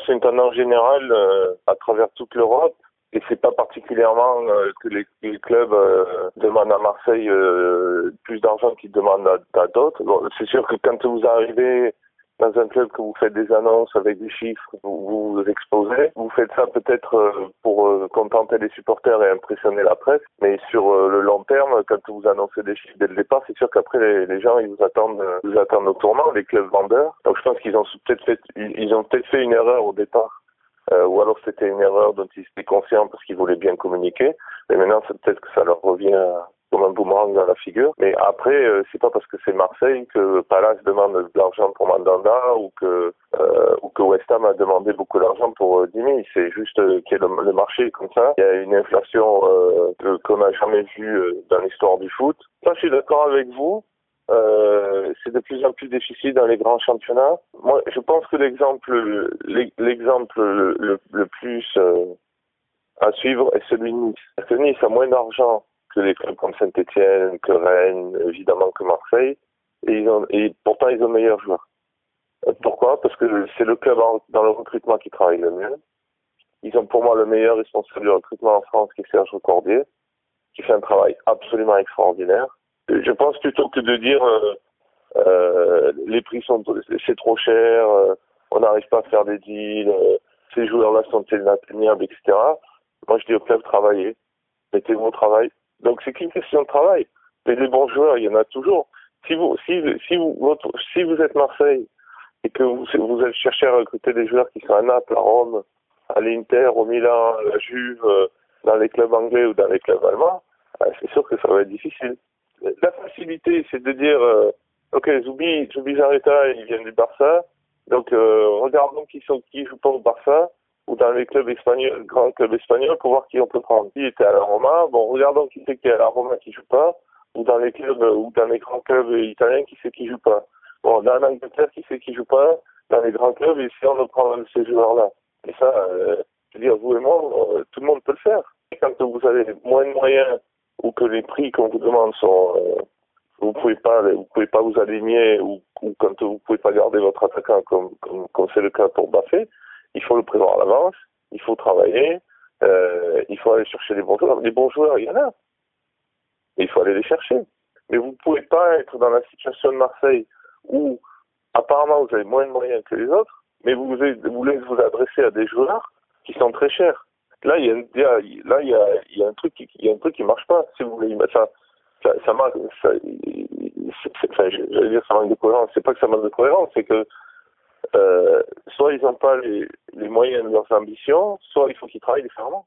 c'est une tendance générale à travers toute l'Europe. Et c'est pas particulièrement que les clubs demandent à Marseille plus d'argent qu'ils demandent à d'autres. Bon, c'est sûr que quand vous arrivez dans un club, que vous faites des annonces avec des chiffres, vous vous exposez. Vous faites ça peut-être pour contenter les supporters et impressionner la presse. Mais sur le long terme, quand vous annoncez des chiffres dès le départ, c'est sûr qu'après les gens ils vous attendent au tournant, les clubs vendeurs. Donc je pense qu'ils ont peut-être fait une erreur au départ. Ou alors c'était une erreur dont ils étaient conscients parce qu'ils voulaient bien communiquer. Mais maintenant, c'est peut-être que ça leur revient comme un boomerang dans la figure. Mais après, c'est pas parce que c'est Marseille que Palace demande de l'argent pour Mandanda ou que West Ham a demandé beaucoup d'argent pour Dimi. C'est juste que le marché est comme ça. Il y a une inflation qu'on n'a jamais vue dans l'histoire du foot. Ça, je suis d'accord avec vous. C'est de plus en plus difficile dans les grands championnats. Moi, je pense que l'exemple le plus à suivre est celui de Nice. Parce que Nice a moins d'argent que les clubs comme Saint-Etienne, que Rennes, évidemment que Marseille, et pourtant ils ont meilleurs joueurs. Pourquoi? Parce que c'est le club dans le recrutement qui travaille le mieux. Ils ont pour moi le meilleur responsable du recrutement en France, qui est Serge Cordier, qui fait un travail absolument extraordinaire. Je pense plutôt que de dire les prix c'est trop cher, on n'arrive pas à faire des deals, ces joueurs-là sont inatteignables, etc. Moi je dis au club, travaillez, mettez-vous au travail. Donc c'est qu'une question de travail. Mais les bons joueurs, il y en a toujours. Si vous êtes Marseille et que vous êtes cherché à recruter des joueurs qui sont à Naples, à Rome, à l'Inter, au Milan, à la Juve, dans les clubs anglais ou dans les clubs allemands, c'est sûr que ça va être difficile. La facilité, c'est de dire ok, Zoubi Zareta, il vient du Barça, donc regardons qui jouent pas au Barça ou dans les clubs espagnols, grands clubs espagnols, pour voir qui on peut prendre. Qui était à la Roma, bon, regardons qui c'est qui est à la Roma qui joue pas, ou dans les clubs ou dans les grands clubs italiens, qui c'est qui joue pas. Bon, dans l'Angleterre, qui c'est qui joue pas dans les grands clubs, et essayons de prendre ces joueurs-là. Et ça, je veux dire, vous et moi, tout le monde peut le faire. Et quand vous avez moins de moyens ou que les prix qu'on vous demande sont vous pouvez pas vous aligner ou quand vous pouvez pas garder votre attaquant comme c'est le cas pour Baffé, il faut le prévoir à l'avance, il faut travailler, il faut aller chercher les bons joueurs. Les bons joueurs, il y en a. Et il faut aller les chercher. Mais vous pouvez pas être dans la situation de Marseille où apparemment vous avez moins de moyens que les autres, mais vous voulez vous adresser à des joueurs qui sont très chers. Là, il y a un truc qui marche pas. Si vous voulez, ça manque, j'allais dire ça manque de cohérence. C'est pas que ça manque de cohérence, c'est que soit ils n'ont pas les moyens de leurs ambitions, soit il faut qu'ils travaillent différemment.